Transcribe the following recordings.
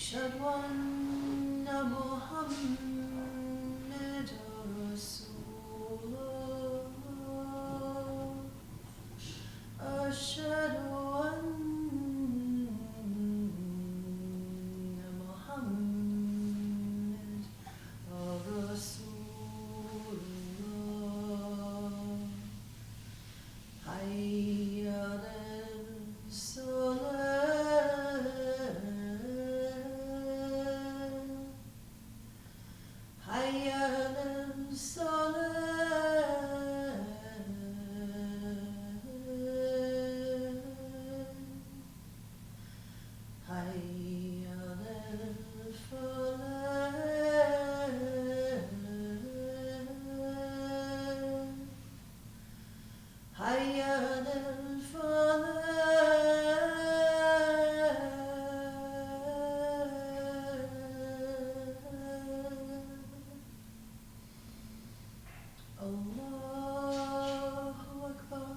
أشهد أن محمد رسول الله أشهد أن محمد رسول الله حي على الصلاة حي على الصلاة حي على الفلاح حي على الفلاح الله أكبر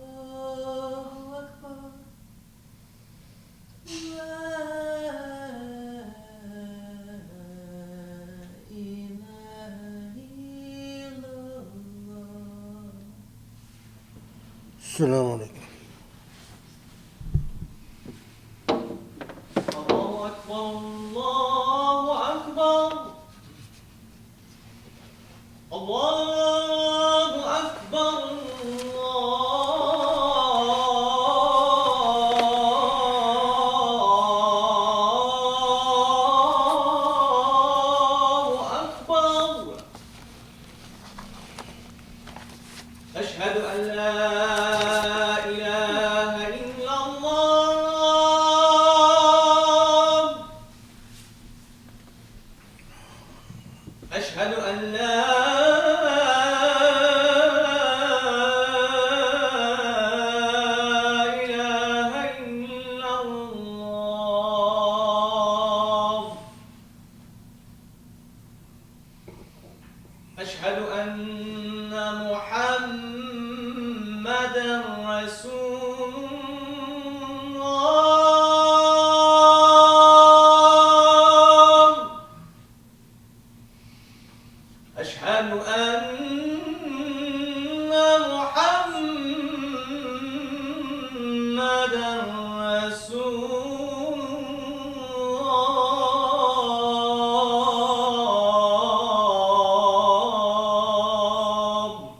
الله أكبر لا إله إلا الله. السلام عليكم. الله أكبر الله أكبر الله أكبر الله أكبر أشهد أن لا إله إلا الله أشهد أن لا إله إلا الله أشهد أن محمدا رسول الله أشهد أن محمدا رسول الله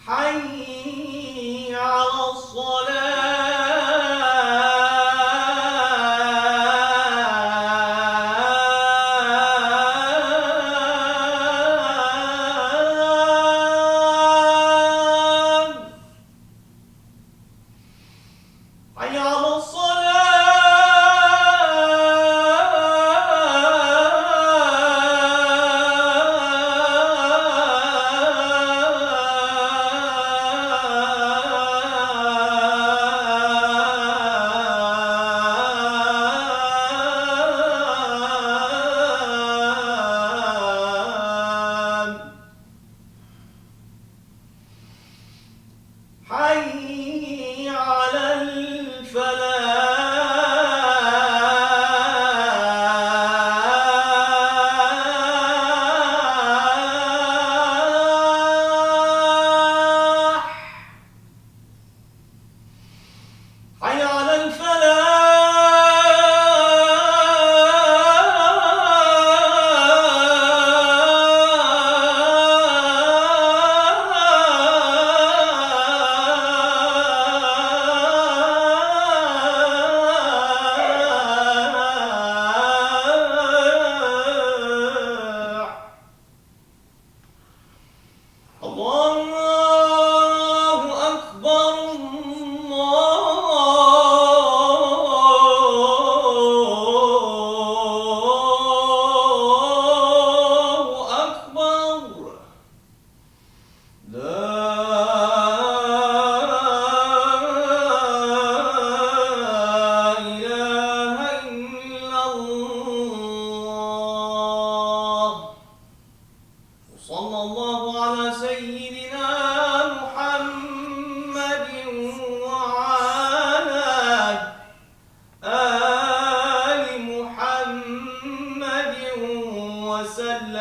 حي على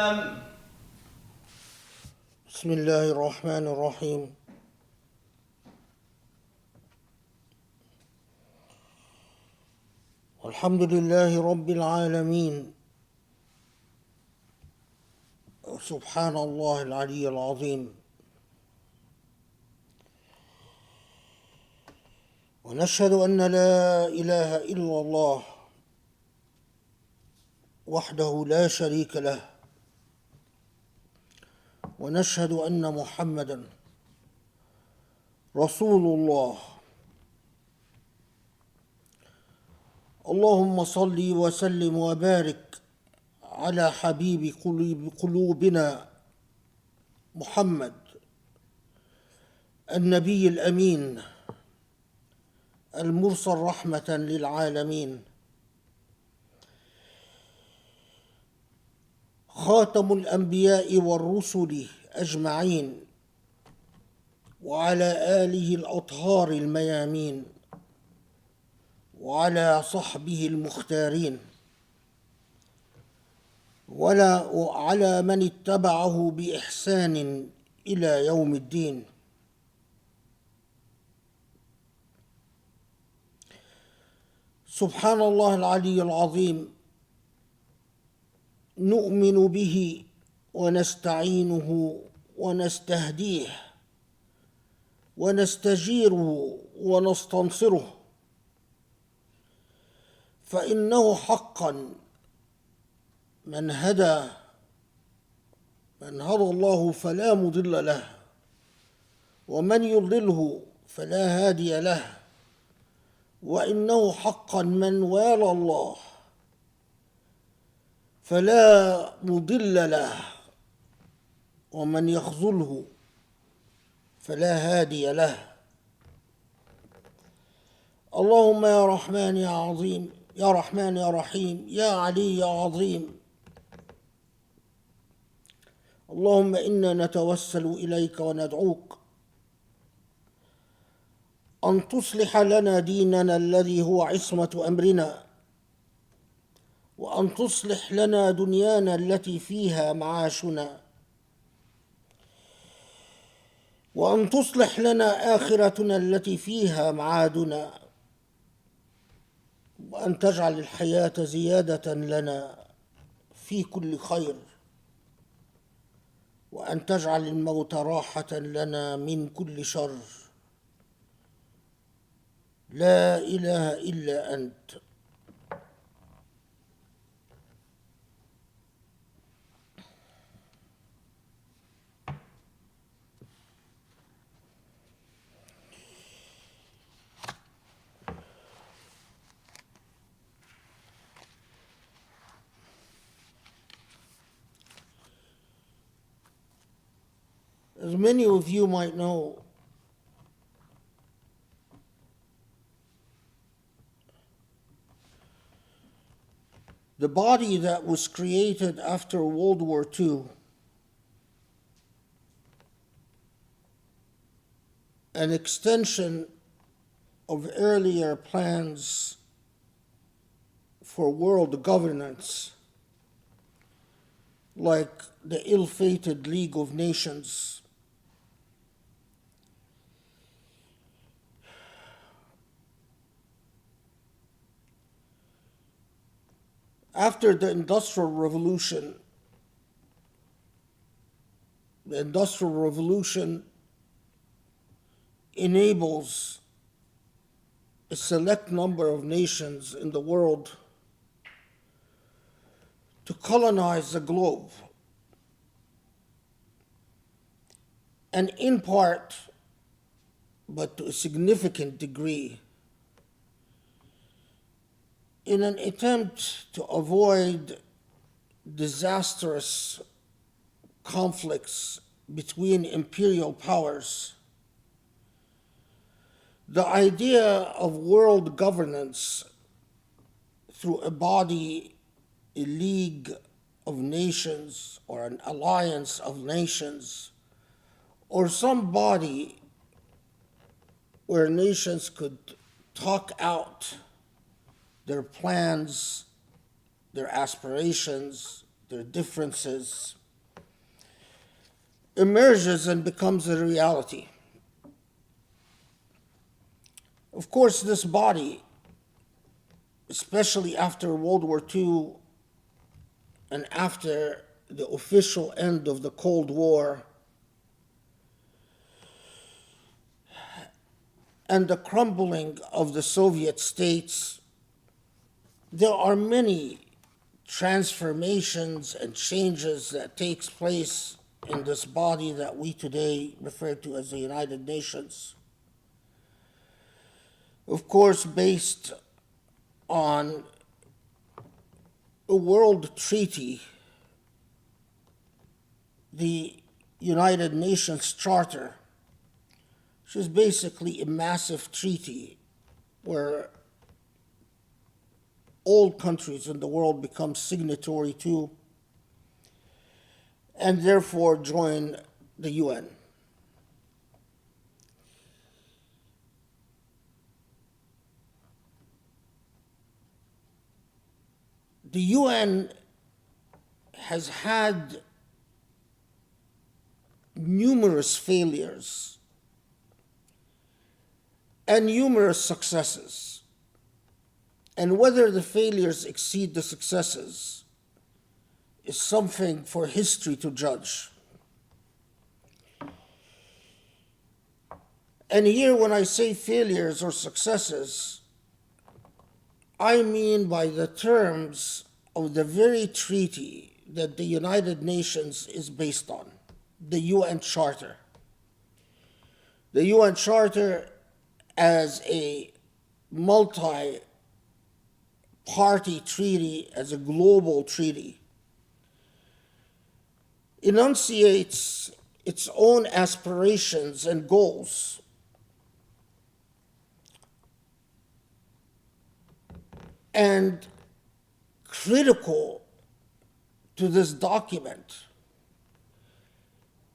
والسلام. بسم الله الرحمن الرحيم. الحمد لله رب العالمين. سبحان الله العلي العظيم. ونشهد أن لا إله إلا الله وحده لا شريك له، ونشهد أن محمدًا رسول الله. اللهم صل وسلم وبارك على حبيب قلوبنا محمد النبي الأمين المرسل رحمة للعالمين، خاتم الأنبياء والرسل أجمعين، وعلى آله الأطهار الميامين، وعلى صحبه المختارين، وعلى من اتبعه بإحسان إلى يوم الدين. سبحان الله العلي العظيم. نؤمن به ونستعينه ونستهديه ونستجيره ونستنصره، فإنه حقا من هدى الله فلا مضل له، ومن يضلله فلا هادي له. وإنه حقا من والى الله فلا مضل له، ومن يخذله فلا هادي له. اللهم يا رحمن يا عظيم، يا رحمن يا رحيم، يا علي يا عظيم. اللهم إنا نتوسل إليك وندعوك أن تصلح لنا ديننا الذي هو عصمة أمرنا، وأن تصلح لنا دنيانا التي فيها معاشنا، وأن تصلح لنا آخرتنا التي فيها معادنا، وأن تجعل الحياة زيادة لنا في كل خير، وأن تجعل الموت راحة لنا من كل شر. لا إله إلا أنت. As many of you might know, the body that was created after World War II an extension of earlier plans for world governance, like the ill-fated League of Nations. After the Industrial Revolution enables a select number of nations in the world to colonize the globe, and in part, but to a significant degree, in an attempt to avoid disastrous conflicts between imperial powers. The idea of world governance through a body, a league of nations, or an alliance of nations, or some body where nations could talk out their plans, their aspirations, their differences, emerges and becomes a reality. Of course, this body, especially after World War II and after the official end of the Cold War and the crumbling of the Soviet states, there are many transformations and changes that takes place in this body that we today refer to as the United Nations. Of course, based on a world treaty, the United Nations Charter, which is basically a massive treaty where all countries in the world become signatory to and therefore join the UN. The UN has had numerous failures and numerous successes. And whether the failures exceed the successes is something for history to judge. And here, when I say failures or successes, I mean by the terms of the very treaty that the United Nations is based on, the UN Charter. The UN Charter, as a multi-party treaty, as a global treaty, enunciates its own aspirations and goals. And critical to this document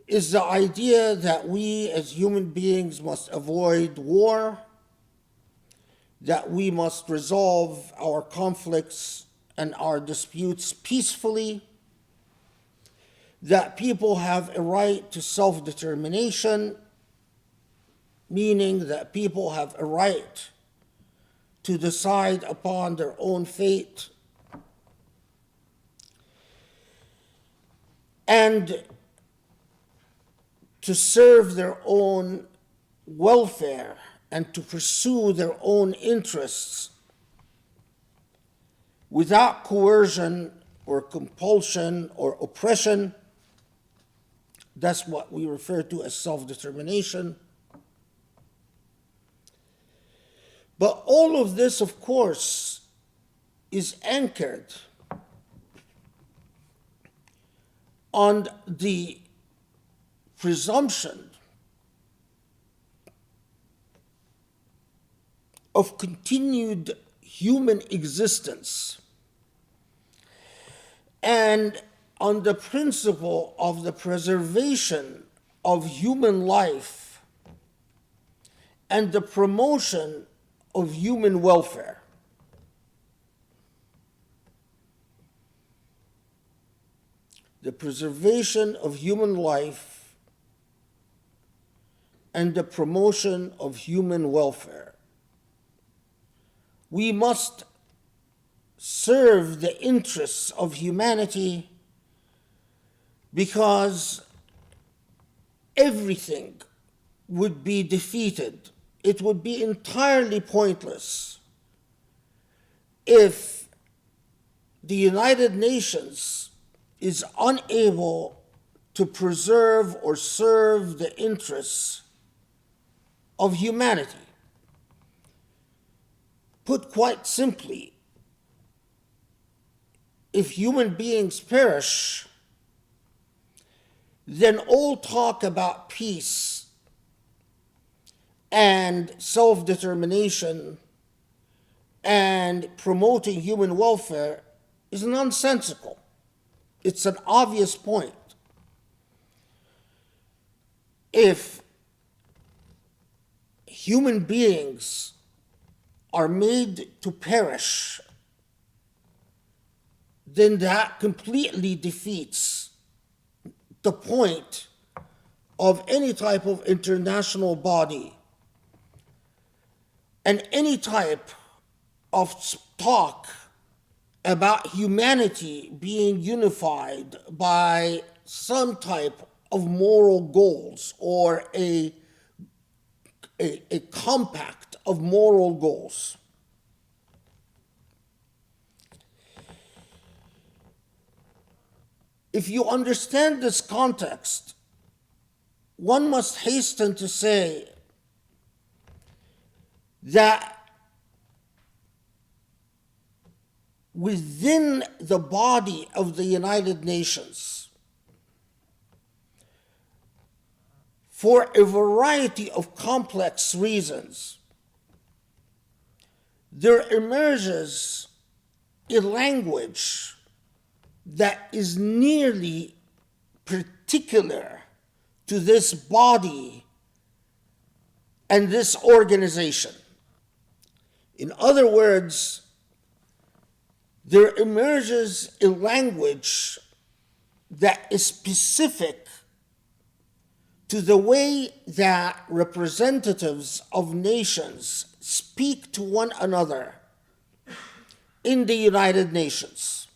is the idea that we as human beings must avoid war, that we must resolve our conflicts and our disputes peacefully, that people have a right to self-determination, meaning that people have a right to decide upon their own fate, and to serve their own welfare and to pursue their own interests without coercion or compulsion or oppression. That's what we refer to as self-determination. But all of this, of course, is anchored on the presumption of continued human existence and on the principle of the preservation of human life and the promotion of human welfare. The preservation of human life and the promotion of human welfare. We must serve the interests of humanity because everything would be defeated. It would be entirely pointless if the United Nations is unable to preserve or serve the interests of humanity. Put quite simply, if human beings perish, then all talk about peace and self-determination and promoting human welfare is nonsensical. It's an obvious point. If human beings are made to perish, then that completely defeats the point of any type of international body and any type of talk about humanity being unified by some type of moral goals or a compact of moral goals. If you understand this context, one must hasten to say that within the body of the United Nations, for a variety of complex reasons, there emerges a language that is nearly particular to this body and this organization. In other words, there emerges a language that is specific to the way that representatives of nations speak to one another in the United Nations.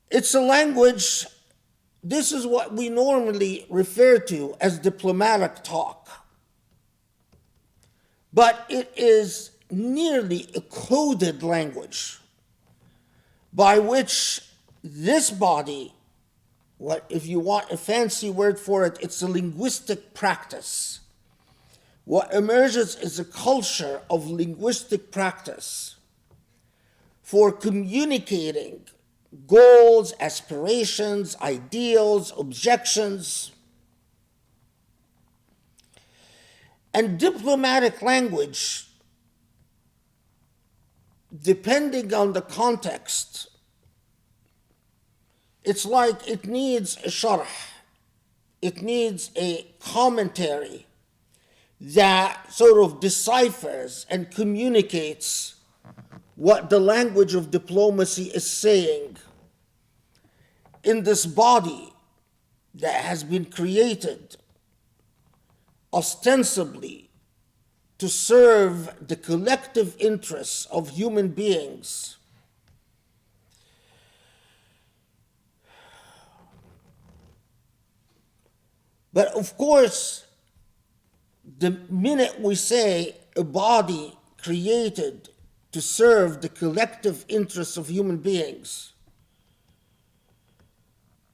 It's a language, this is what we normally refer to as diplomatic talk. But it is nearly a coded language by which this body, what if you want a fancy word for it, it's a linguistic practice. What emerges is a culture of linguistic practice for communicating goals, aspirations, ideals, objections. And diplomatic language, depending on the context, it's like it needs a sharh, it needs a commentary that sort of deciphers and communicates what the language of diplomacy is saying in this body that has been created ostensibly to serve the collective interests of human beings. But of course, the minute we say a body created to serve the collective interests of human beings,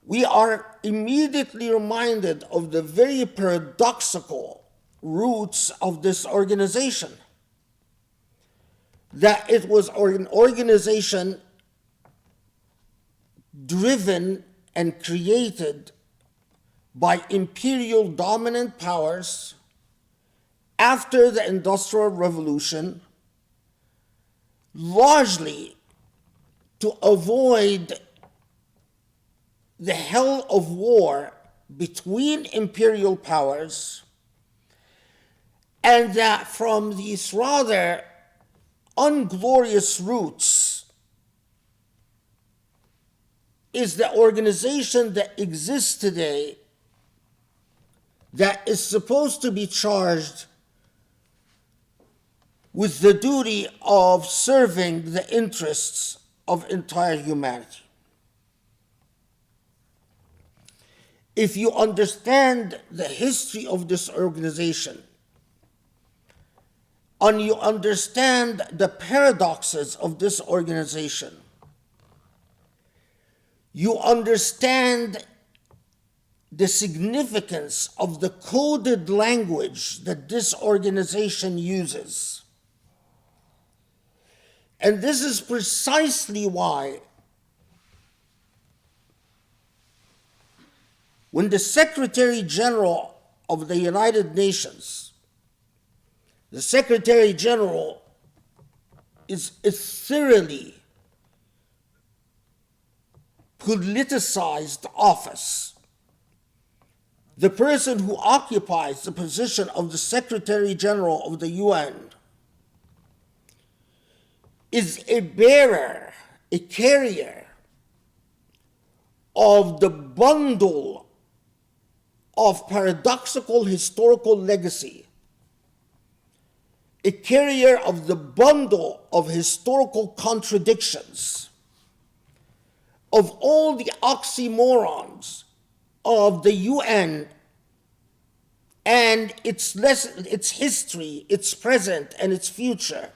we are immediately reminded of the very paradoxical roots of this organization. That it was an organization driven and created by imperial dominant powers after the Industrial Revolution, largely to avoid the hell of war between imperial powers, and that from these rather unglorious roots is the organization that exists today that is supposed to be charged with the duty of serving the interests of entire humanity. If you understand the history of this organization, and you understand the paradoxes of this organization, you understand the significance of the coded language that this organization uses. And this is precisely why when the Secretary General of the United Nations, the Secretary General is a thoroughly politicized office. The person who occupies the position of the Secretary General of the UN is a bearer, a carrier of the bundle of paradoxical historical legacy, a carrier of the bundle of historical contradictions, of all the oxymorons of the UN and its history, its present, and its future.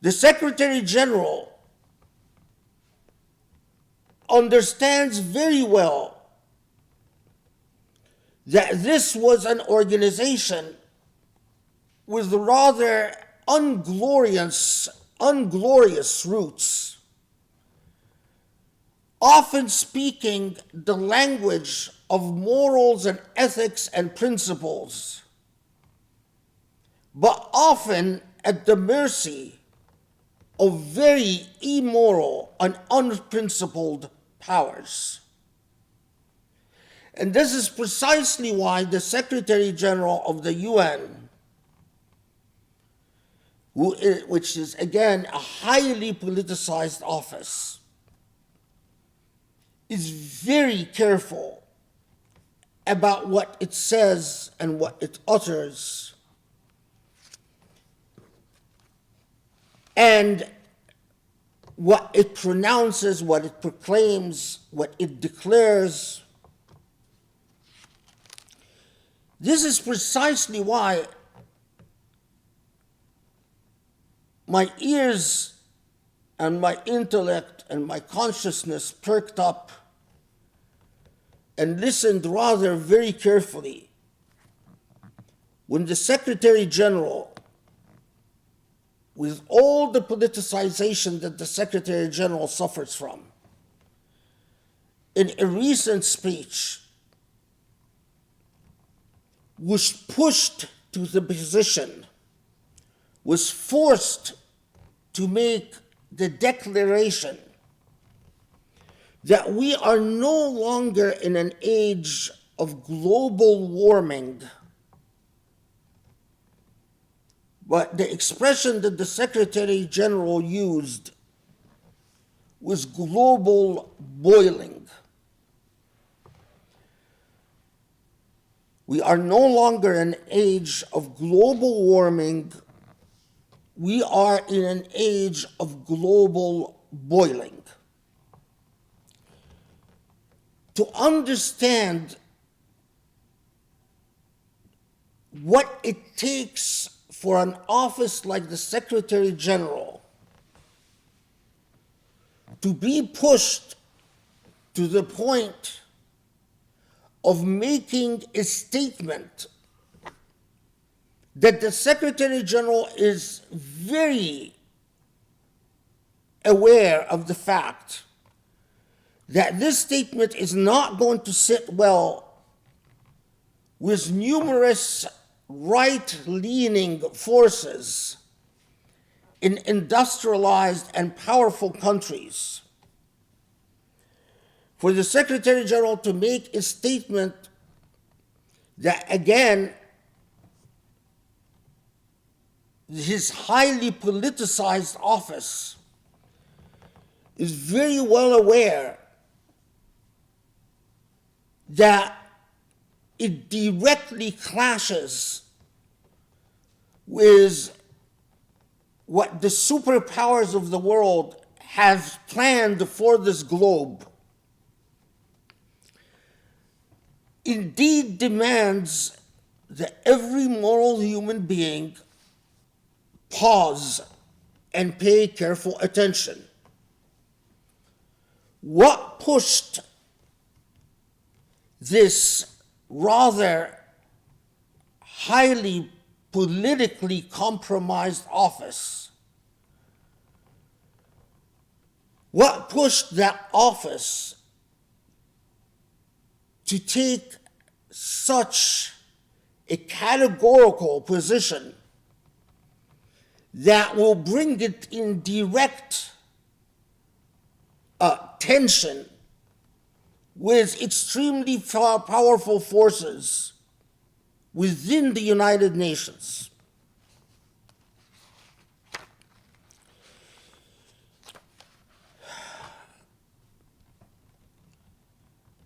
The Secretary General understands very well that this was an organization with rather unglorious roots, often speaking the language of morals and ethics and principles, but often at the mercy of very immoral and unprincipled powers. And this is precisely why the Secretary General of the UN, which is again a highly politicized office, is very careful about what it says and what it utters, and what it pronounces, what it proclaims, what it declares. This is precisely why my ears and my intellect and my consciousness perked up and listened rather very carefully when the Secretary General, with all the politicization that the Secretary General suffers from, in a recent speech was pushed to the position, was forced to make the declaration that we are no longer in an age of global warming. But the expression that the Secretary General used was global boiling. We are no longer in an age of global warming. We are in an age of global boiling. To understand what it takes for an office like the Secretary General to be pushed to the point of making a statement that the Secretary General is very aware of the fact that this statement is not going to sit well with numerous right-leaning forces in industrialized and powerful countries. For the Secretary General to make a statement that, again, his highly politicized office is very well aware that it directly clashes with what the superpowers of the world have planned for this globe, indeed demands that every moral human being pause and pay careful attention. What pushed this rather highly politically compromised office? What pushed that office to take such a categorical position that will bring it in direct tension with extremely powerful forces within the United Nations?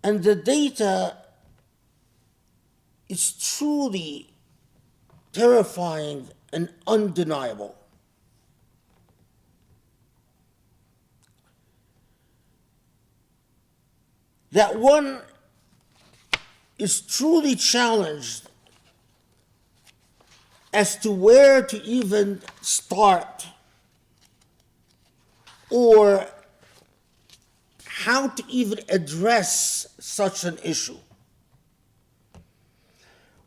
And the data is truly terrifying and undeniable. That one is truly challenged as to where to even start or how to even address such an issue.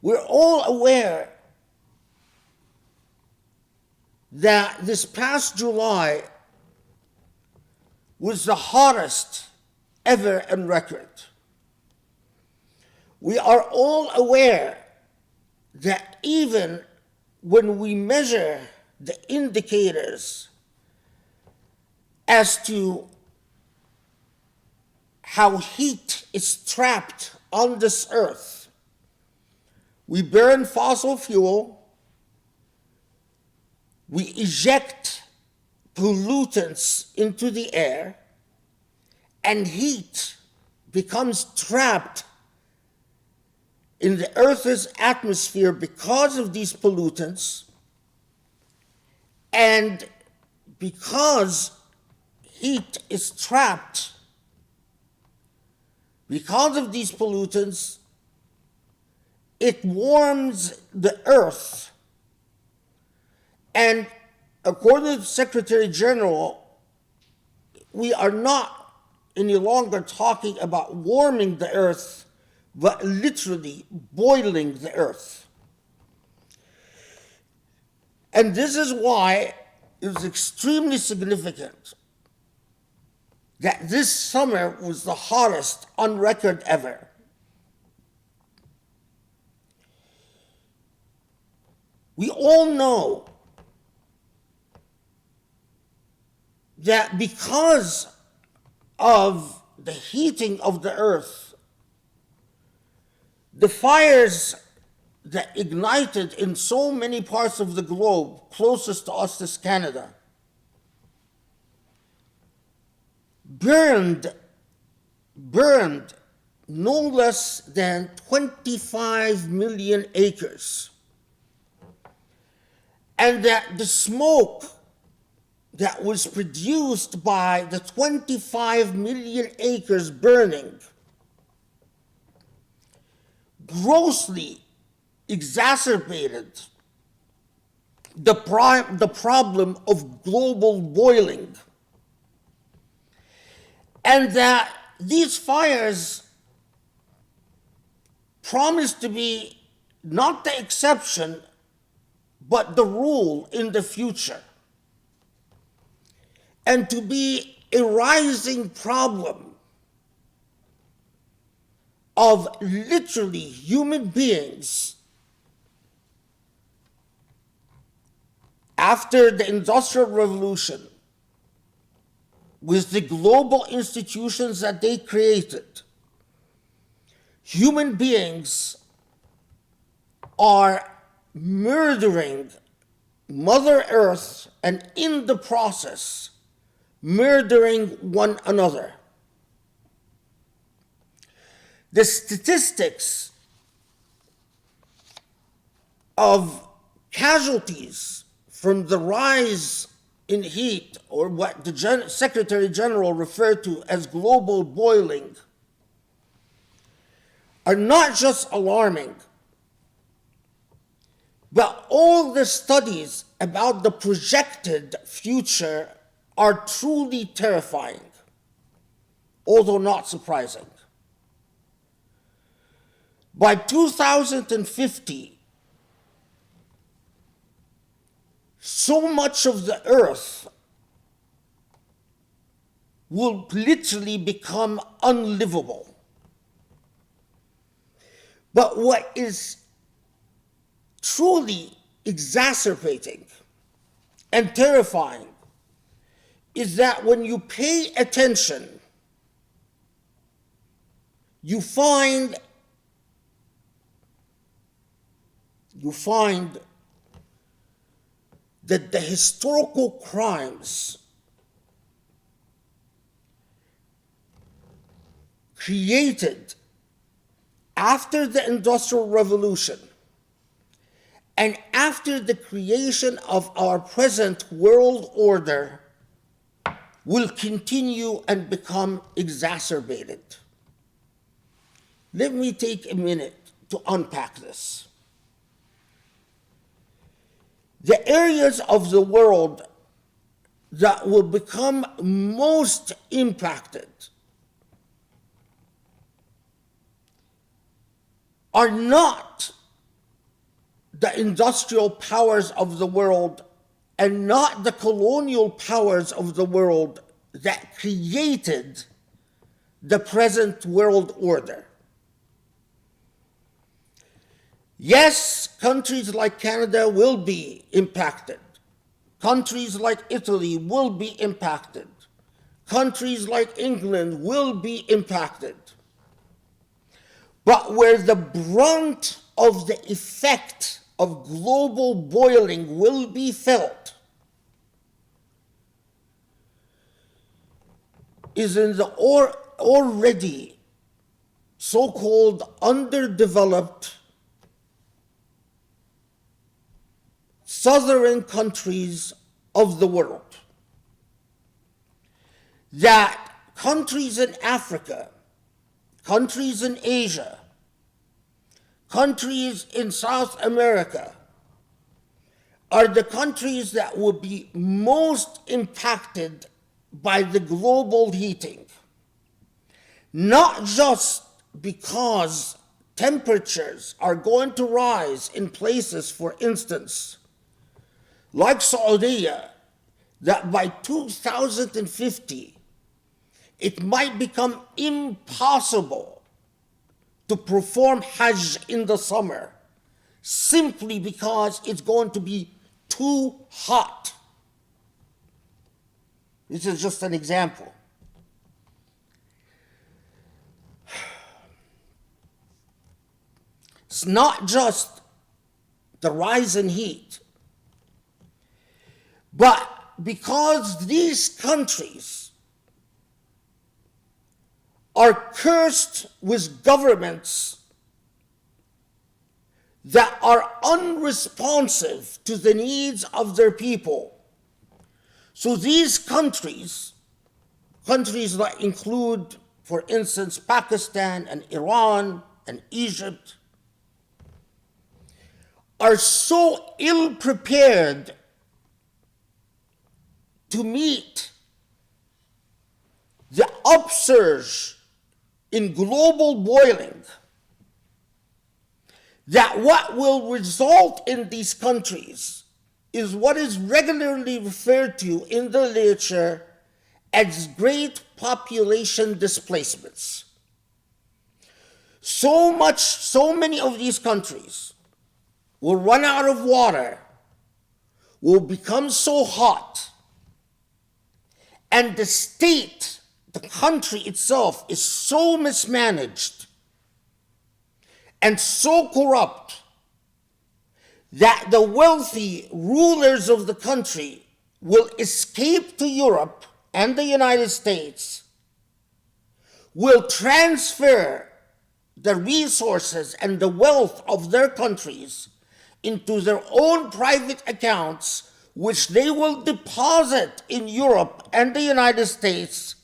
We're all aware that this past July was the hottest ever on record. We are all aware that even when we measure the indicators as to how heat is trapped on this earth, we burn fossil fuel, we eject pollutants into the air, and heat becomes trapped in the Earth's atmosphere because of these pollutants, and because heat is trapped because of these pollutants, it warms the earth. And according to the Secretary General, we are not any longer talking about warming the earth, but literally boiling the earth. And this is why it is extremely significant that this summer was the hottest on record ever. We all know that because of the heating of the earth, the fires that ignited in so many parts of the globe, closest to us is Canada, burned no less than 25 million acres. And that the smoke that was produced by the 25 million acres burning grossly exacerbated the problem of global boiling. And that these fires promise to be not the exception, but the rule in the future, and to be a rising problem of literally human beings after the Industrial Revolution, with the global institutions that they created. Human beings are murdering Mother Earth, and in the process, murdering one another. The statistics of casualties from the rise in heat, or what the Secretary General referred to as global boiling, are not just alarming, but all the studies about the projected future are truly terrifying, although not surprising. By 2050, so much of the earth will literally become unlivable. But what is truly exacerbating and terrifying is that when you pay attention, you find that the historical crimes created after the Industrial Revolution and after the creation of our present world order will continue and become exacerbated. Let me take a minute to unpack this. The areas of the world that will become most impacted are not the industrial powers of the world and not the colonial powers of the world that created the present world order. Yes, countries like Canada will be impacted. Countries like Italy will be impacted. Countries like England will be impacted. But where the brunt of the effect of global boiling will be felt is in the already so-called underdeveloped southern countries of the world. That countries in Africa, countries in Asia, countries in South America are the countries that will be most impacted by the global heating. Not just because temperatures are going to rise in places, for instance, like Saudi, that by 2050, it might become impossible to perform Hajj in the summer simply because it's going to be too hot. This is just an example. It's not just the rise in heat, but because these countries are cursed with governments that are unresponsive to the needs of their people. So these countries that include, for instance, Pakistan and Iran and Egypt, are so ill prepared to meet the upsurge in global boiling, that what will result in these countries is what is regularly referred to in the literature as great population displacements. So many of these countries will run out of water, will become so hot, and the country itself is so mismanaged and so corrupt that the wealthy rulers of the country will escape to Europe and the United States, will transfer the resources and the wealth of their countries into their own private accounts, which they will deposit in Europe and the United States,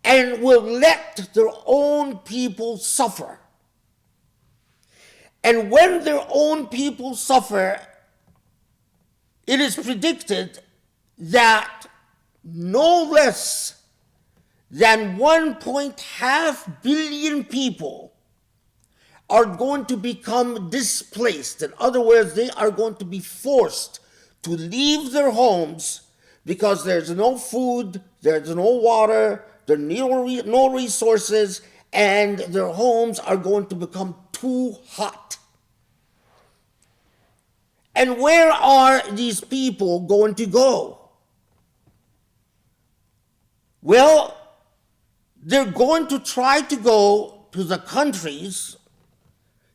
and will let their own people suffer. And when their own people suffer, it is predicted that no less than 1.5 billion people are going to become displaced. In other words, they are going to be forced to leave their homes because there's no food, there's no water, there are no resources, and their homes are going to become too hot. And where are these people going to go? Well, they're going to try to go to the countries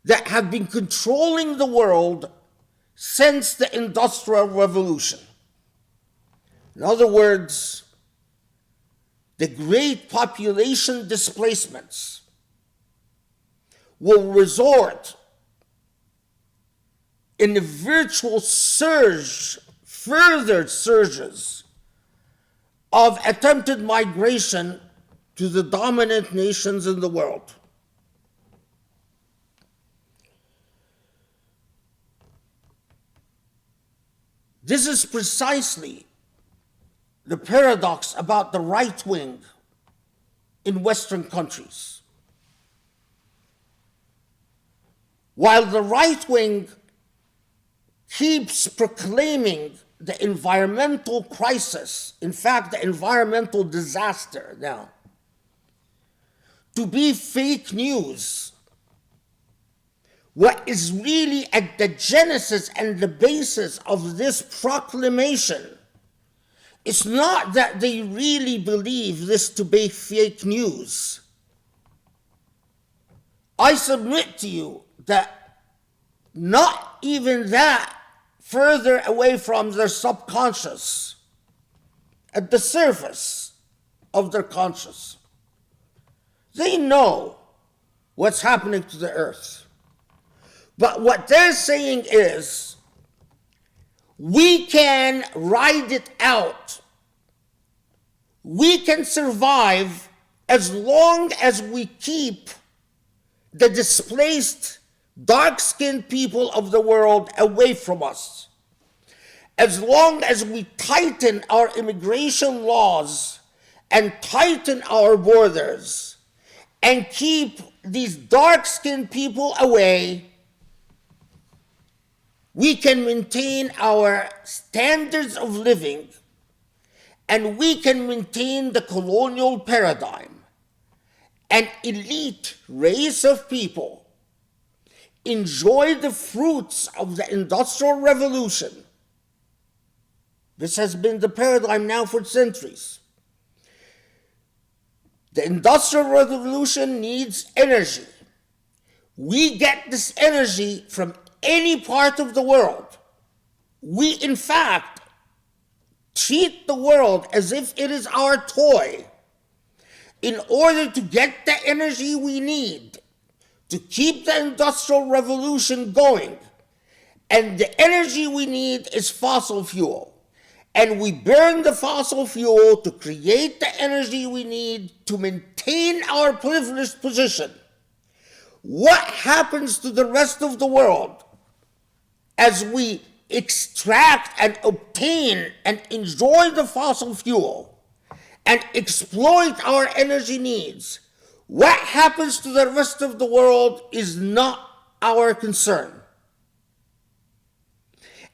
that have been controlling the world since the Industrial Revolution. In other words, the great population displacements will resort in a virtual surge, further surges of attempted migration to the dominant nations in the world. This is precisely the paradox about the right wing in Western countries. While the right wing keeps proclaiming the environmental crisis, in fact, the environmental disaster now, to be fake news, what is really at the genesis and the basis of this proclamation is not that they really believe this to be fake news. I submit to you that not even that, further away from their subconscious, at the surface of their conscious, they know what's happening to the earth. But what they're saying is, we can ride it out. We can survive as long as we keep the displaced, dark-skinned people of the world away from us. As long as we tighten our immigration laws and tighten our borders and keep these dark-skinned people away, we can maintain our standards of living, and we can maintain the colonial paradigm. An elite race of people enjoy the fruits of the Industrial Revolution. This has been the paradigm now for centuries. The Industrial Revolution needs energy. We get this energy from any part of the world. We, in fact, treat the world as if it is our toy in order to get the energy we need to keep the Industrial Revolution going. And the energy we need is fossil fuel. And we burn the fossil fuel to create the energy we need to maintain our privileged position. What happens to the rest of the world as we extract and obtain and enjoy the fossil fuel and exploit our energy needs? What happens to the rest of the world is not our concern.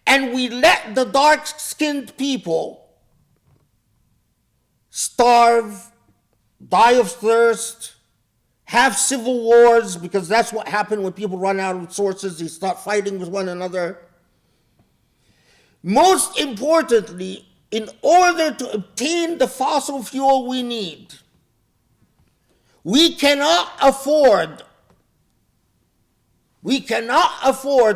And we let the dark-skinned people starve, die of thirst, have civil wars, because that's what happens when people run out of resources. They start fighting with one another. Most importantly, in order to obtain the fossil fuel we need, we cannot afford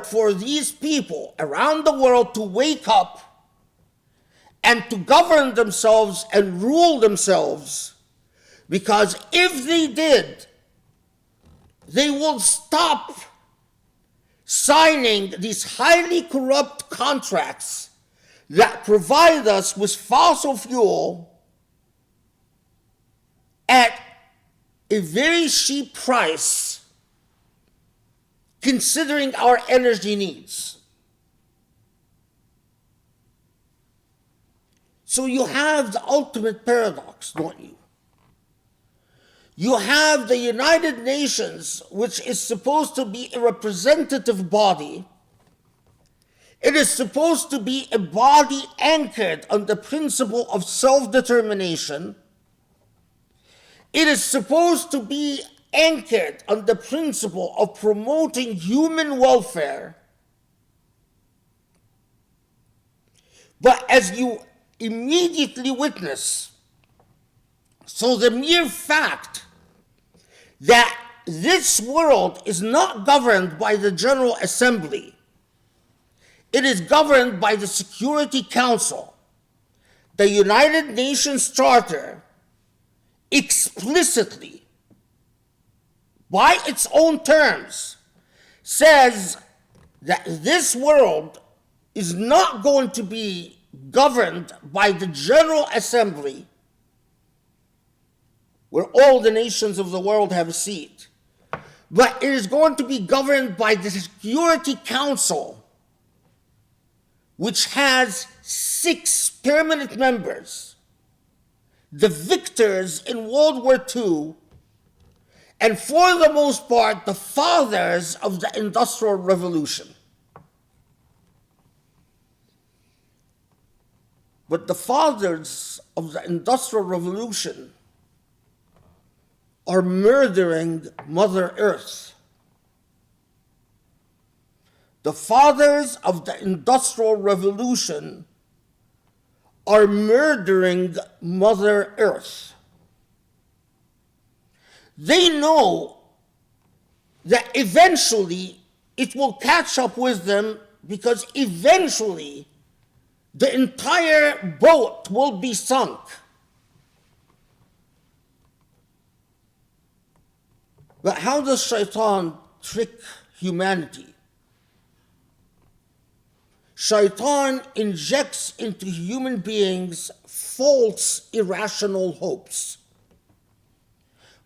for these people around the world to wake up and to govern themselves and rule themselves, because if they did, they will stop signing these highly corrupt contracts that provide us with fossil fuel at a very cheap price, considering our energy needs. So you have the ultimate paradox, don't you? You have the United Nations, which is supposed to be a representative body. It is supposed to be a body anchored on the principle of self-determination. It is supposed to be anchored on the principle of promoting human welfare. But as you immediately witness, so the mere fact that this world is not governed by the General Assembly, it is governed by the Security Council. The United Nations Charter explicitly, by its own terms, says that this world is not going to be governed by the General Assembly, where all the nations of the world have a seat, but it is going to be governed by the Security Council, which has 6 permanent members, the victors in World War II, and for the most part, the fathers of the Industrial Revolution. But the fathers of the Industrial Revolution are murdering Mother Earth. The fathers of the Industrial Revolution are murdering Mother Earth. They know that eventually it will catch up with them, because eventually the entire boat will be sunk. But how does Shaitan trick humanity? Shaitan injects into human beings false, irrational hopes.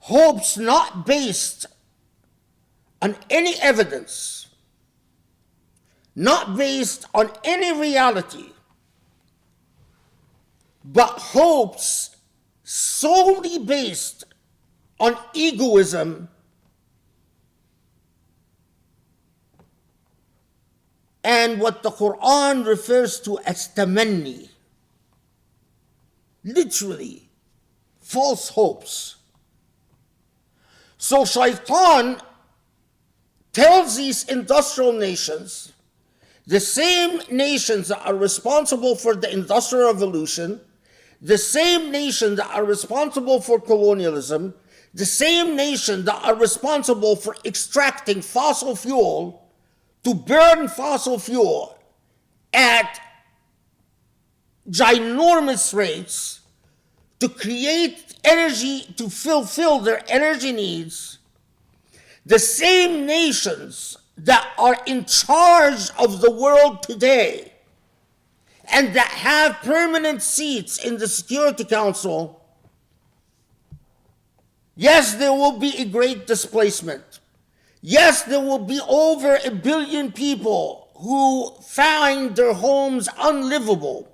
Hopes not based on any evidence, not based on any reality, but hopes solely based on egoism and what the Quran refers to as tamanni. Literally, false hopes. So Shaitan tells these industrial nations, the same nations that are responsible for the Industrial Revolution, the same nations that are responsible for colonialism, the same nations that are responsible for extracting fossil fuel, to burn fossil fuel at ginormous rates, to create energy to fulfill their energy needs, the same nations that are in charge of the world today and that have permanent seats in the Security Council, yes, there will be a great displacement. Yes, there will be over 1 billion people who find their homes unlivable.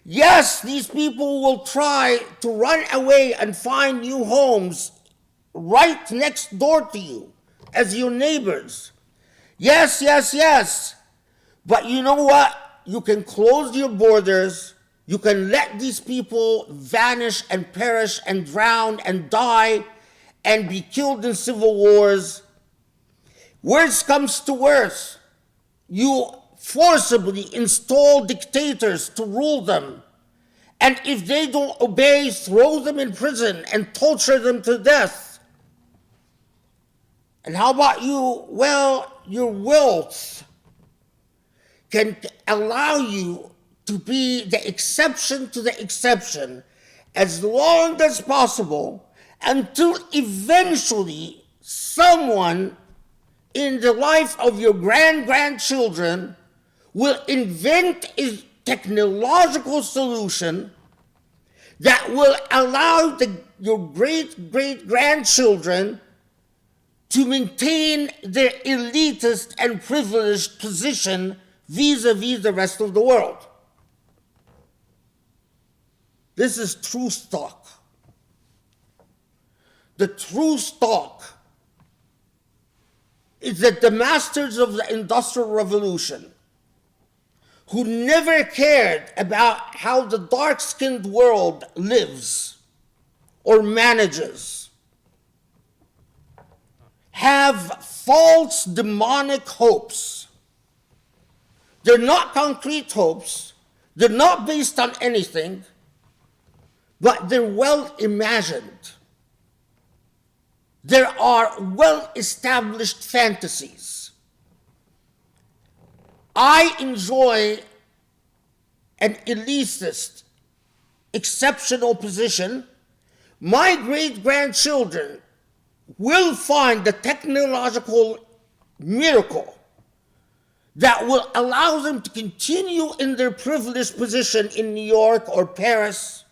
Yes, these people will try to run away and find new homes right next door to you as your neighbors. Yes, yes, yes. But you know what? You can close your borders. You can let these people vanish and perish and drown and die and be killed in civil wars. Worse comes to worse, you forcibly install dictators to rule them. And if they don't obey, throw them in prison and torture them to death. And how about you? Well, your wealth can allow you to be the exception to the exception as long as possible, until eventually someone in the life of your grandchildren will invent a technological solution that will allow your great-grandchildren to maintain their elitist and privileged position vis-a-vis the rest of the world. This is true stock. The true stock is that the masters of the Industrial Revolution, who never cared about how the dark-skinned world lives or manages, have false demonic hopes. They're not concrete hopes. They're not based on anything, but they're well imagined. There are well-established fantasies. I enjoy an elitist, exceptional position. My great-grandchildren will find the technological miracle that will allow them to continue in their privileged position in New York or Paris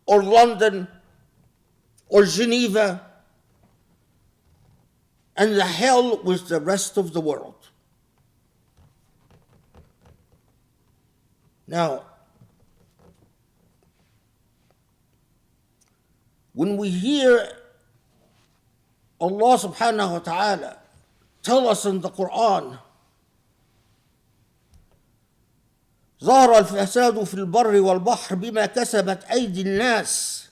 or London or Geneva, and the hell with the rest of the world. Now, when we hear Allah subhanahu wa ta'ala tell us in the Quran, ظهر الفساد في البر والبحر بما كسبت أيدي الناس.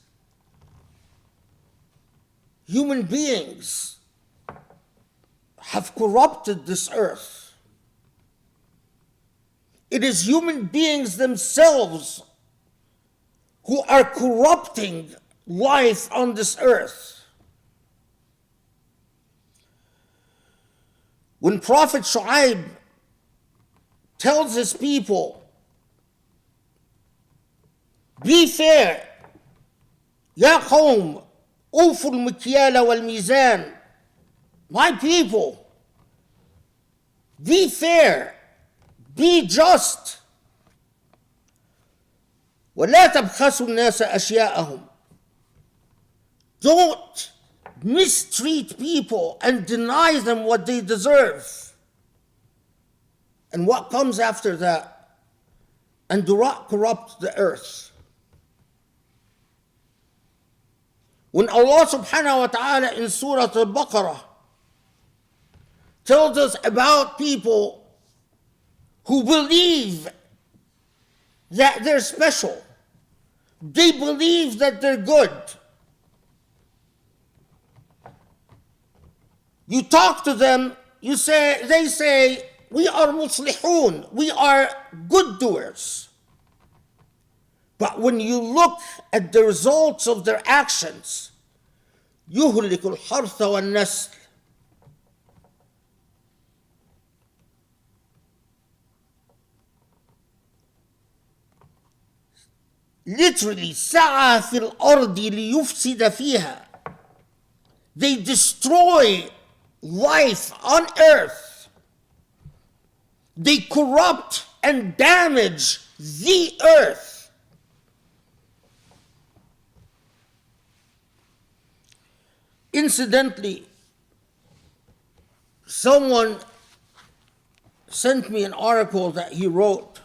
Human beings have corrupted this earth. It is human beings themselves who are corrupting life on this earth. When Prophet Shu'aib tells his people, be fair, يا قوم أوفوا المكيال والميزان, my people, be fair, be just, ولا تبخسوا الناس أشياءهم, don't mistreat people and deny them what they deserve. And what comes after that? And do not corrupt the earth. When Allah subhanahu wa ta'ala in Surah Al-Baqarah tells us about people who believe that they're special, they believe that they're good. You talk to them, they say, we are muslihun, we are good doers. But when you look at the results of their actions, يهلك الحرث والنسل, literally سعى في الأرض ليفسد فيها, they destroy life on earth, they corrupt and damage the earth. Incidentally, someone sent me an article that he wrote.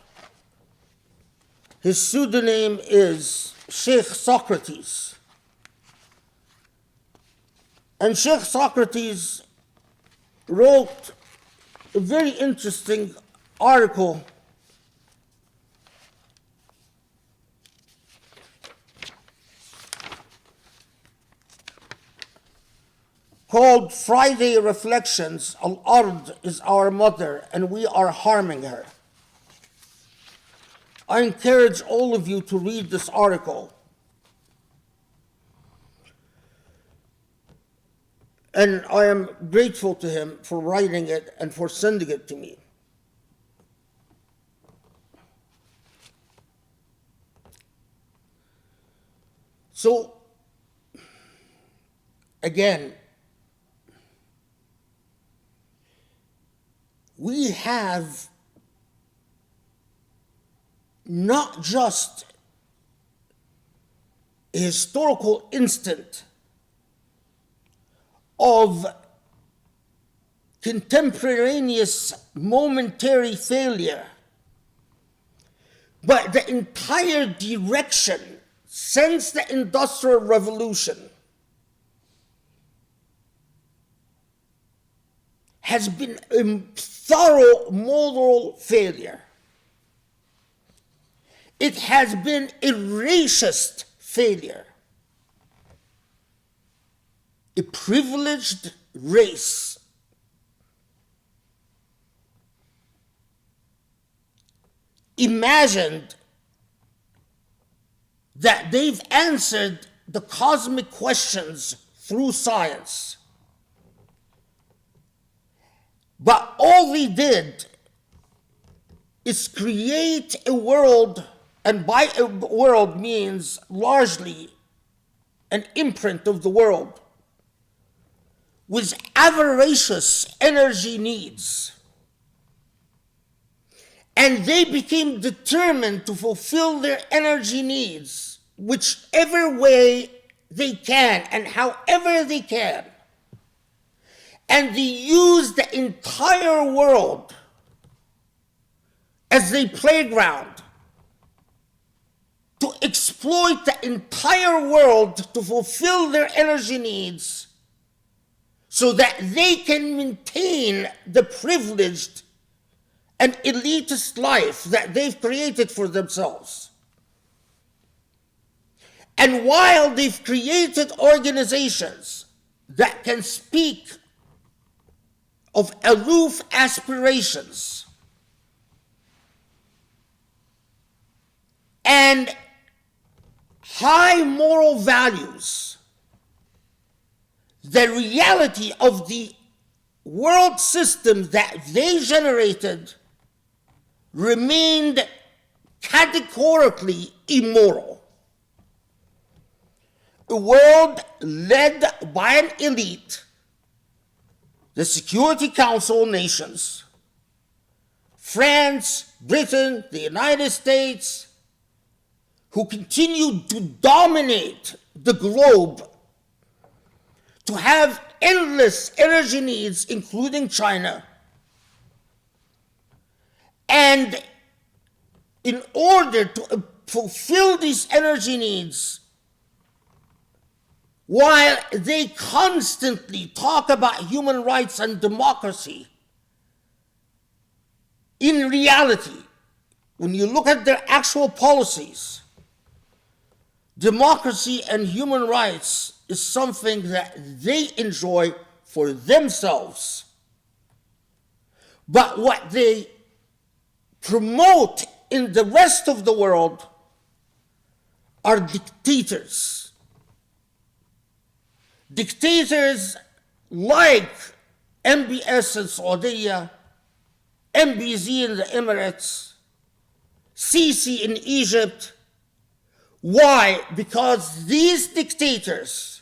His pseudonym is Sheikh Socrates. And Sheikh Socrates wrote a very interesting article called Friday Reflections, Al-Ard is our mother and we are harming her. I encourage all of you to read this article. And I am grateful to him for writing it and for sending it to me. So, again, we have not just a historical instant of contemporaneous momentary failure, but the entire direction since the Industrial Revolution has been a thorough moral failure. It has been a racist failure. A privileged race imagined that they've answered the cosmic questions through science. But all they did is create a world, and by a world means largely an imprint of the world, with avaricious energy needs. And they became determined to fulfill their energy needs whichever way they can and however they can. And they use the entire world as their playground to exploit the entire world to fulfill their energy needs so that they can maintain the privileged and elitist life that they've created for themselves. And while they've created organizations that can speak of aloof aspirations and high moral values, the reality of the world system that they generated remained categorically immoral. A world led by an elite, the Security Council nations, France, Britain, the United States, who continued to dominate the globe, to have endless energy needs, including China. And in order to fulfill these energy needs, while they constantly talk about human rights and democracy, in reality, when you look at their actual policies, democracy and human rights is something that they enjoy for themselves. But what they promote in the rest of the world are dictators. Dictators like MBS in Saudi, MBZ in the Emirates, Sisi in Egypt. Why? Because these dictators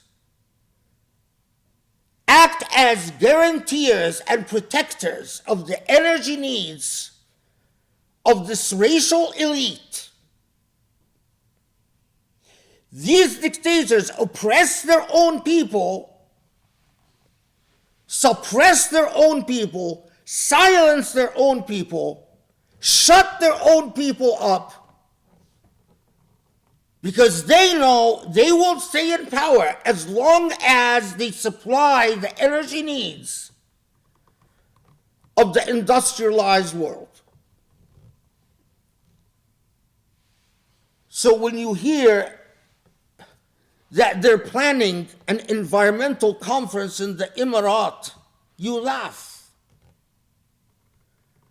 act as guarantors and protectors of the energy needs of this racial elite. These dictators oppress their own people, suppress their own people, silence their own people, shut their own people up, because they know they will stay in power as long as they supply the energy needs of the industrialized world. So when you hear that they're planning an environmental conference in the Emirat, you laugh.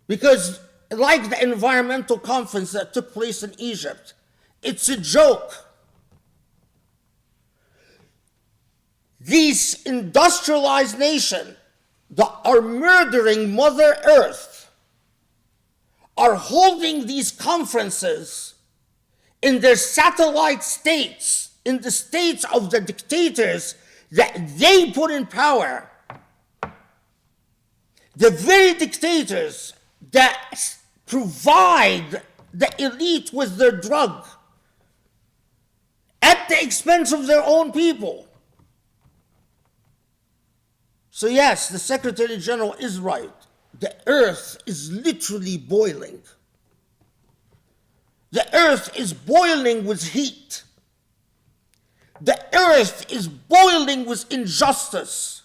Because like the environmental conference that took place in Egypt, it's a joke. These industrialized nations that are murdering Mother Earth are holding these conferences in their satellite states, in the states of the dictators that they put in power. The very dictators that provide the elite with their drug at the expense of their own people. So yes, the Secretary General is right. The earth is literally boiling. The earth is boiling with heat. The earth is boiling with injustice.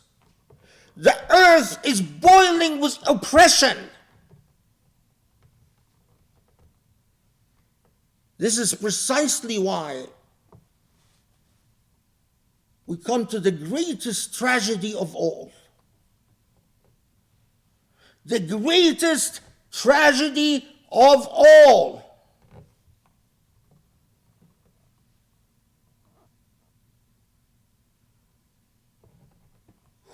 The earth is boiling with oppression. This is precisely why we come to the greatest tragedy of all. The greatest tragedy of all.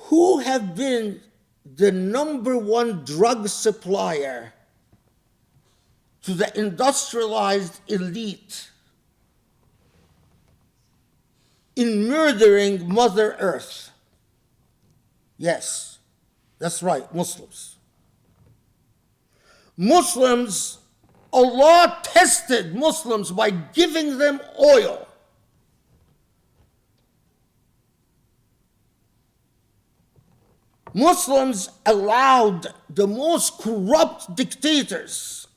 Who have been the number one drug supplier to the industrialized elite in murdering Mother Earth? Yes, that's right, Muslims. Muslims, Allah tested Muslims by giving them oil. Muslims allowed the most corrupt dictators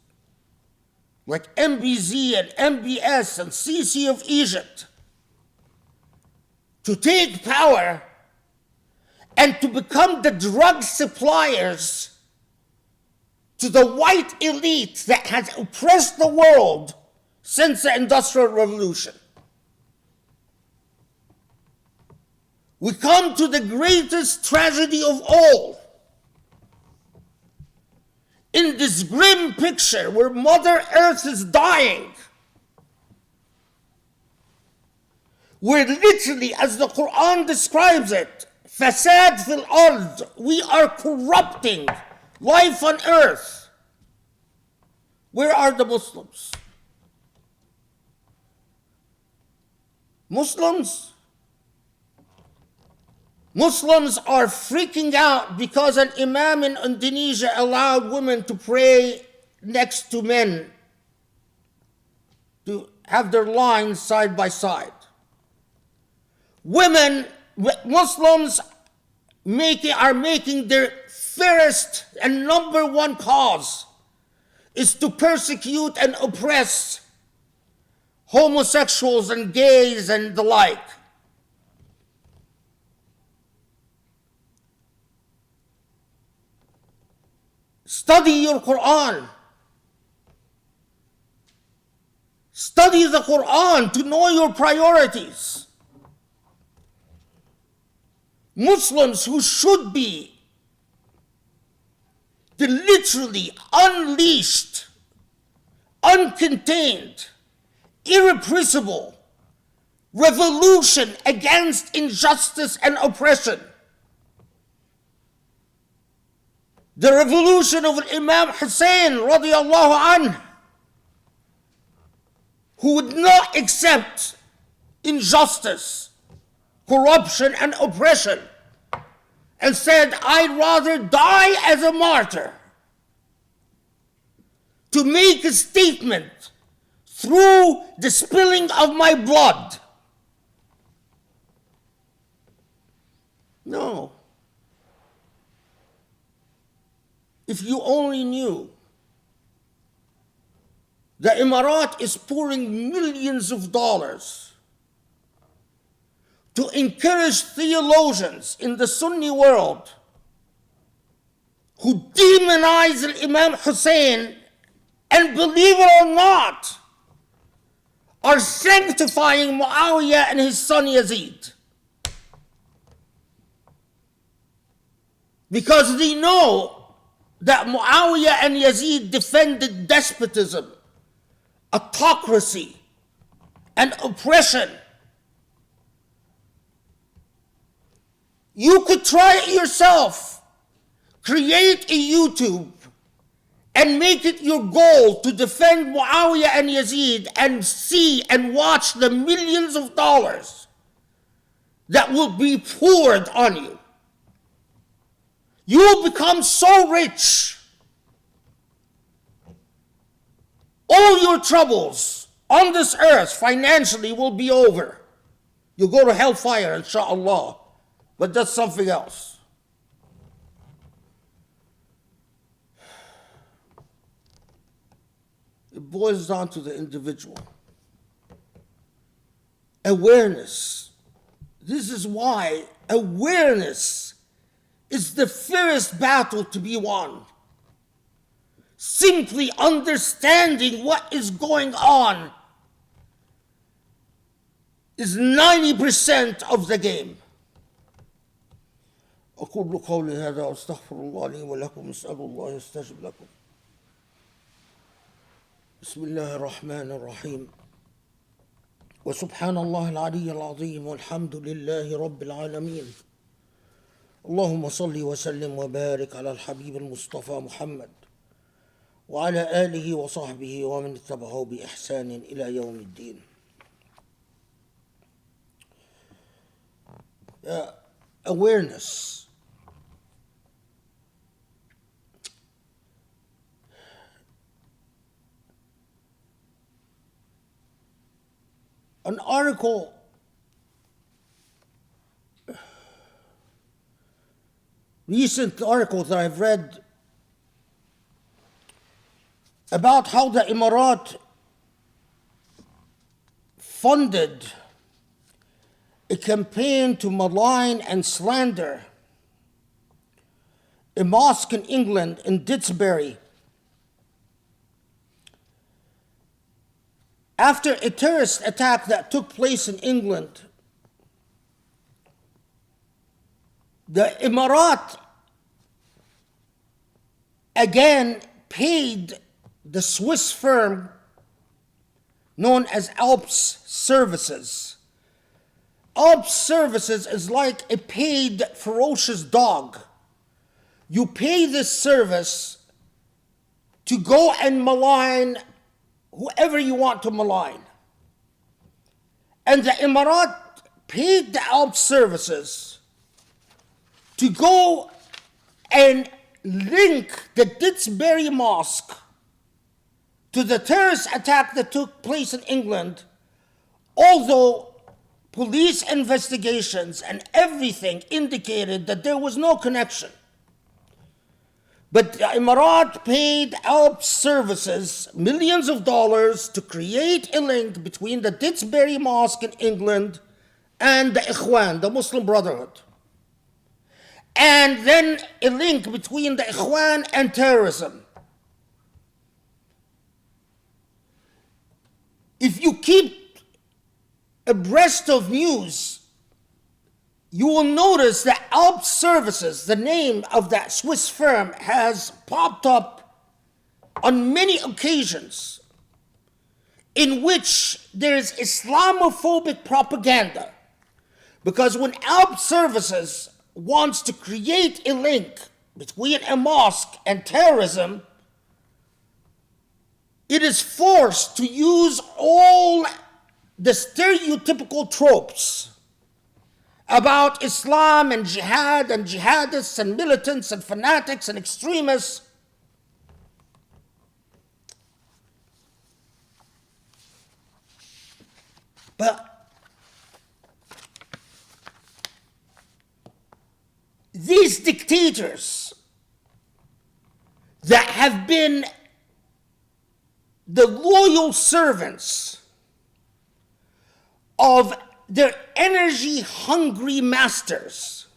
like MBZ and MBS and Sisi of Egypt to take power and to become the drug suppliers to the white elite that has oppressed the world since the Industrial Revolution. We come to the greatest tragedy of all. In this grim picture where Mother Earth is dying, where literally, as the Quran describes it, fasad fil ard, we are corrupting life on earth. Where are the Muslims? Muslims are freaking out because an imam in Indonesia allowed women to pray next to men, to have their lines side by side. Muslims are making their first and number one cause is to persecute and oppress homosexuals and gays and the like. Study your Quran. Study the Quran to know your priorities. Muslims who should be the literally unleashed, uncontained, irrepressible revolution against injustice and oppression. The revolution of Imam Hussein radiallahu anhu, who would not accept injustice, corruption, and oppression, and said, I'd rather die as a martyr to make a statement through the spilling of my blood. No. If you only knew, the Emirat is pouring millions of dollars to encourage theologians in the Sunni world who demonize Imam Hussein and, believe it or not, are sanctifying Muawiyah and his son Yazid. Because they know that Muawiyah and Yazid defended despotism, autocracy, and oppression. You could try it yourself. Create a YouTube and make it your goal to defend Muawiyah and Yazid and see and watch the millions of dollars that will be poured on you. You will become so rich. All your troubles on this earth financially will be over. You'll go to hellfire, inshaAllah. But that's something else. It boils down to the individual. Awareness. This is why awareness is the first battle to be won. Simply understanding what is going on is 90% of the game. أقول قولي هذا وأستغفر الله لي ولكم أسأل الله يستجب لكم. بسم الله الرحمن الرحيم. وسبحان الله العلي العظيم والحمد لله رب العالمين. اللهم صل وسلم وبارك على الحبيب المصطفى محمد وعلى آله وصحبه ومن اتبعه بإحسان إلى يوم الدين. Awareness. recent article that I've read about how the Emirat funded a campaign to malign and slander a mosque in England, in Didsbury, after a terrorist attack that took place in England. The Emirat again paid the Swiss firm known as Alps Services. Alps Services is like a paid ferocious dog. You pay this service to go and malign whoever you want to malign. And the Emirat paid the Alps Services to go and link the Didsbury Mosque to the terrorist attack that took place in England, although police investigations and everything indicated that there was no connection. But the Emirat paid Alps Services millions of dollars to create a link between the Didsbury Mosque in England and the Ikhwan, the Muslim Brotherhood. And then a link between the Ikhwan and terrorism. If you keep abreast of news, you will notice that Alps Services, the name of that Swiss firm, has popped up on many occasions in which there is Islamophobic propaganda. Because when Alps Services wants to create a link between a mosque and terrorism, it is forced to use all the stereotypical tropes about Islam and jihad and jihadists and militants and fanatics and extremists. But these dictators that have been the loyal servants of their energy-hungry masters,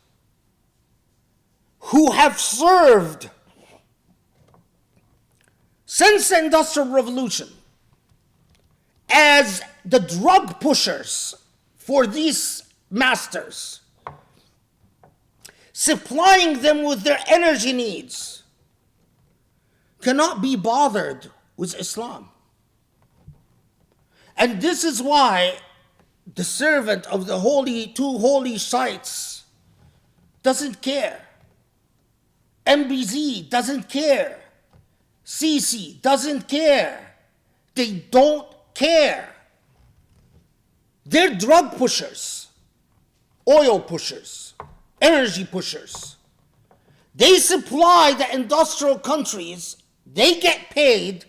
who have served since the Industrial Revolution as the drug pushers for these masters, supplying them with their energy needs, cannot be bothered with Islam. And this is why the servant of the two holy sites doesn't care. MBZ doesn't care. Sisi doesn't care. They don't care. They're drug pushers, oil pushers, energy pushers. They supply the industrial countries. They get paid.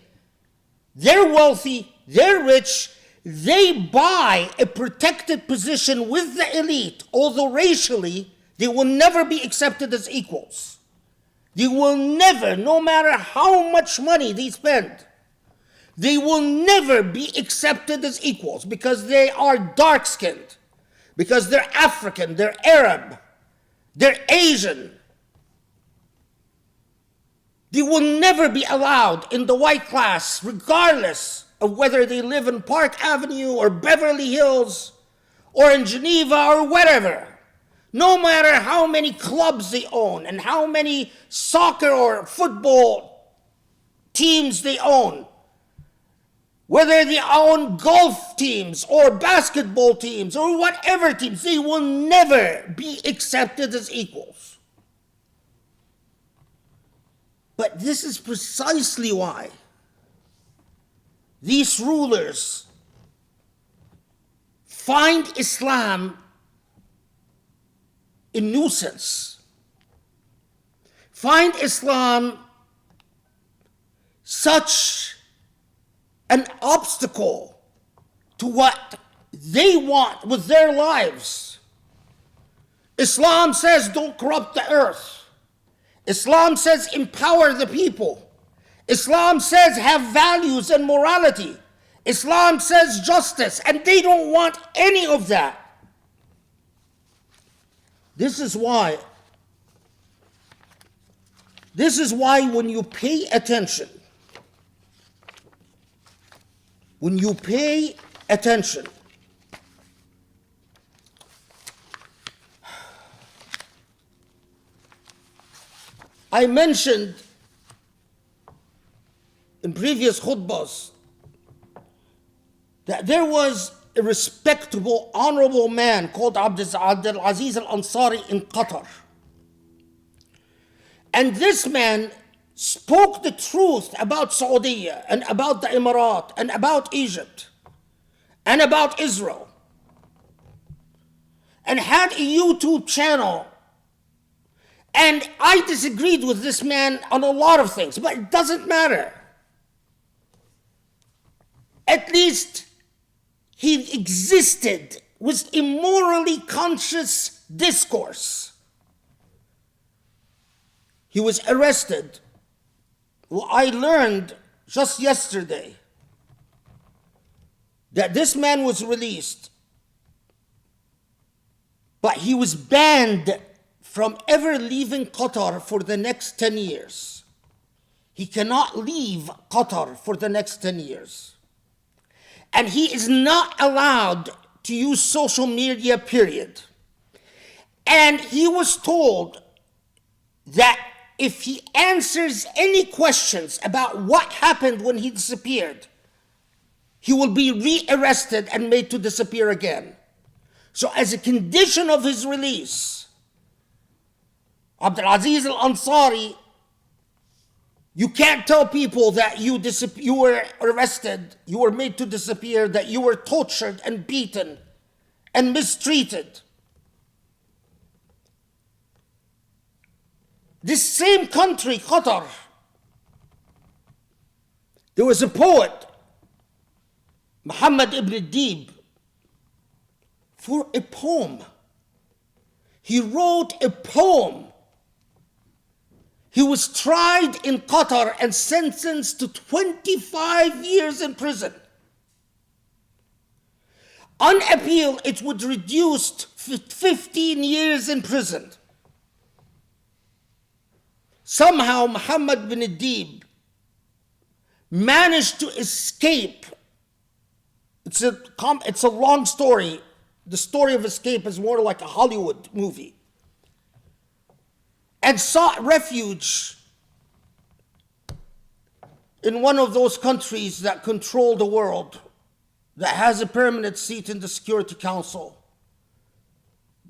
They're wealthy. They're rich. They buy a protected position with the elite, although racially they will never be accepted as equals. They will never, no matter how much money they spend, they will never be accepted as equals because they are dark-skinned, because they're African, they're Arab, they're Asian. They will never be allowed in the white class, regardless of whether they live in Park Avenue or Beverly Hills or in Geneva or whatever. No matter how many clubs they own and how many soccer or football teams they own, whether they own golf teams or basketball teams or whatever teams, they will never be accepted as equals. But this is precisely why these rulers find Islam a nuisance, find Islam such an obstacle to what they want with their lives. Islam says don't corrupt the earth. Islam says empower the people. Islam says have values and morality. Islam says justice, and they don't want any of that. This is why when you pay attention, I mentioned in previous khutbahs that there was a respectable, honorable man called Abdul Aziz al-Ansari in Qatar. And this man spoke the truth about Saudi and about the Emirat and about Egypt and about Israel, and had a YouTube channel. And I disagreed with this man on a lot of things, but it doesn't matter. At least he existed with immorally conscious discourse. He was arrested. Well, I learned just yesterday that this man was released, but he was banned from ever leaving Qatar for the next 10 years. He cannot leave Qatar for the next 10 years. And he is not allowed to use social media, period. And he was told that if he answers any questions about what happened when he disappeared, he will be rearrested and made to disappear again. So as a condition of his release, Abdul Aziz al-Ansari, you can't tell people that you were arrested, you were made to disappear, that you were tortured and beaten and mistreated. This same country, Qatar, there was a poet, Muhammad ibn Deeb, for a poem. He wrote a poem. He was tried in Qatar and sentenced to 25 years in prison. On appeal, it would reduce 15 years in prison. Somehow, Muhammad bin Deeb managed to escape. It's a long story. The story of escape is more like a Hollywood movie. And sought refuge in one of those countries that control the world, that has a permanent seat in the Security Council.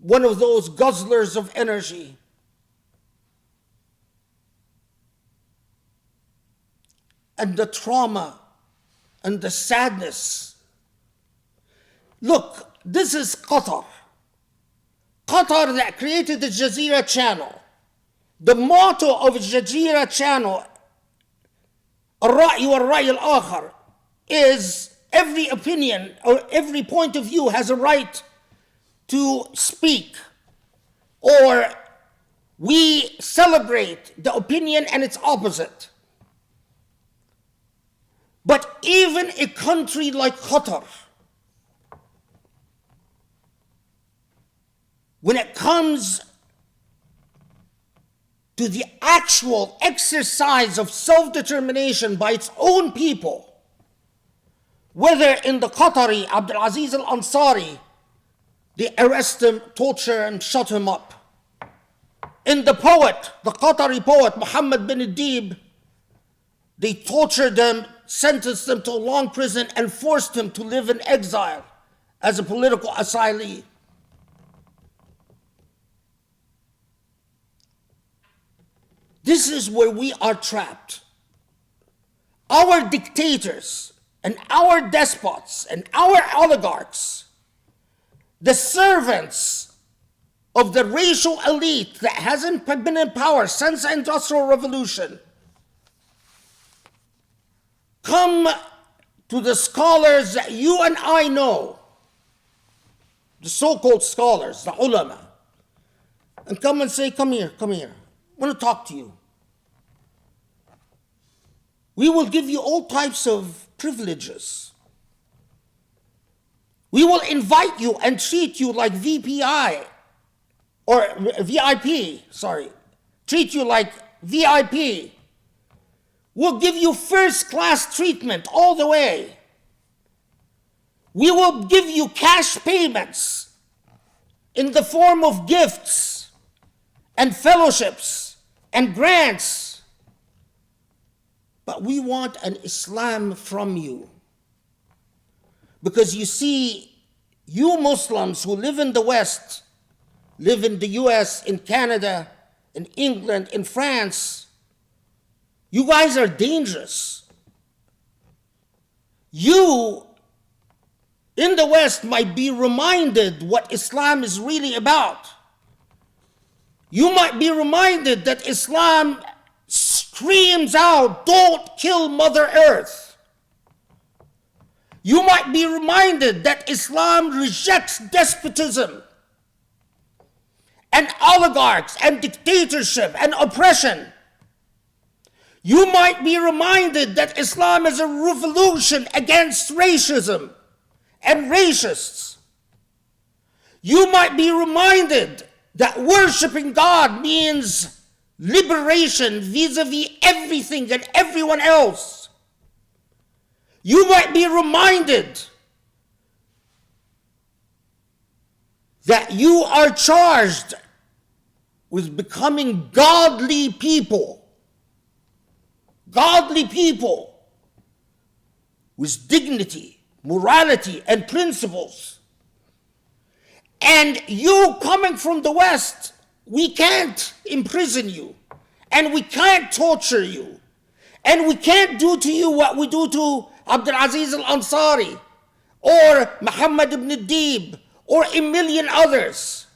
One of those guzzlers of energy. And the trauma and the sadness. Look, this is Qatar. Qatar that created the Jazeera channel. The motto of Jazeera channel, الرأي والرأي الآخر, is every opinion or every point of view has a right to speak, or we celebrate the opinion and its opposite. But even a country like Qatar, when it comes to the actual exercise of self-determination by its own people, whether in the Qatari, Abdul Aziz al-Ansari, they arrest him, torture and shut him up. In the poet, the Qatari poet, Muhammad bin Deeb, they tortured him, sentenced him to a long prison and forced him to live in exile as a political asylee. This is where we are trapped. Our dictators and our despots and our oligarchs, the servants of the racial elite that hasn't been in power since the Industrial Revolution, come to the scholars that you and I know the so-called scholars, the ulama, and come and say, come here, I want to talk to you. We will give you all types of privileges. We will invite you and treat you like VPI, or VIP, sorry. Treat you like VIP. We'll give you first-class treatment all the way. We will give you cash payments in the form of gifts and fellowships and grants. But we want an Islam from you. Because you see, you Muslims who live in the West, live in the US, in Canada, in England, in France, you guys are dangerous. You in the West might be reminded what Islam is really about. You might be reminded that Islam screams out, don't kill Mother Earth. You might be reminded that Islam rejects despotism and oligarchs and dictatorship and oppression. You might be reminded that Islam is a revolution against racism and racists. You might be reminded that worshiping God means liberation vis-a-vis everything and everyone else. You might be reminded that you are charged with becoming godly people with dignity, morality, and principles. And you coming from the West, we can't imprison you, and we can't torture you, and we can't do to you what we do to Abdul Aziz al-Ansari, or Muhammad ibn Deeb, or a million others.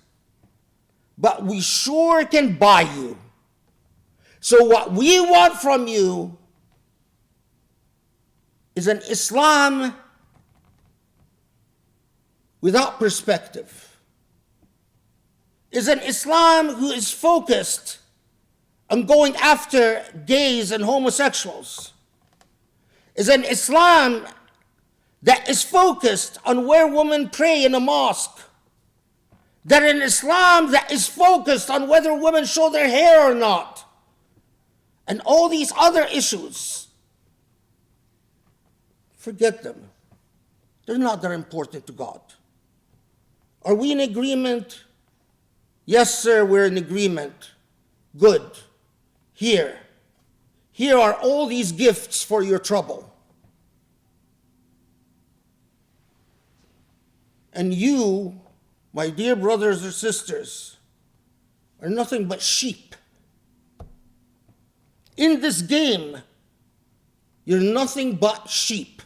But we sure can buy you. So what we want from you is an Islam without perspective. Is an Islam who is focused on going after gays and homosexuals. Is an Islam that is focused on where women pray in a mosque. That an Islam that is focused on whether women show their hair or not. And all these other issues, forget them. They're not that important to God. Are we in agreement? Yes, sir, we're in agreement. Good. Here are all these gifts for your trouble. And you, my dear brothers or sisters, are nothing but sheep. In this game, you're nothing but sheep.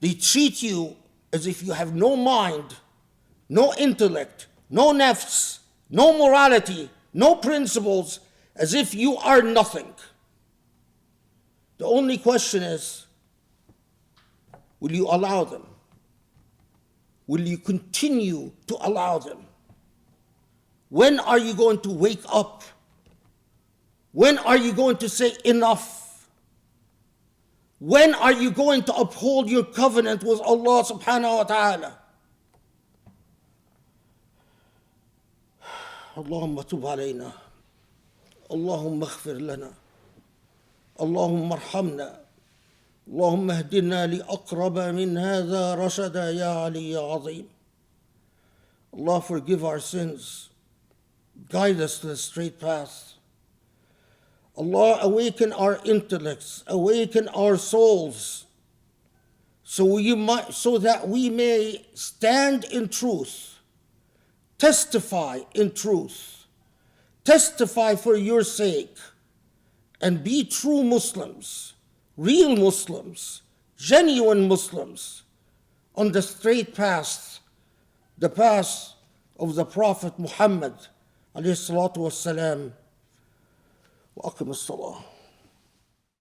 They treat you as if you have no mind, no intellect, no nafs, no morality, no principles, as if you are nothing. The only question is, will you allow them? Will you continue to allow them? When are you going to wake up? When are you going to say enough? When are you going to uphold your covenant with Allah subhanahu wa ta'ala? اللهم تب علينا اللهم اغفر لنا اللهم ارحمنا اللهم اهدنا لأقرب من هذا رشدا يا علي يا عظيم. Allah, forgive our sins, guide us to the straight path. Allah, awaken our intellects, awaken our souls, so that we may stand in truth, testify in truth, testify for your sake, and be true Muslims, real Muslims, genuine Muslims, on the straight path, the path of the Prophet Muhammad alayhi salatu wassalam. وأقم الصلاة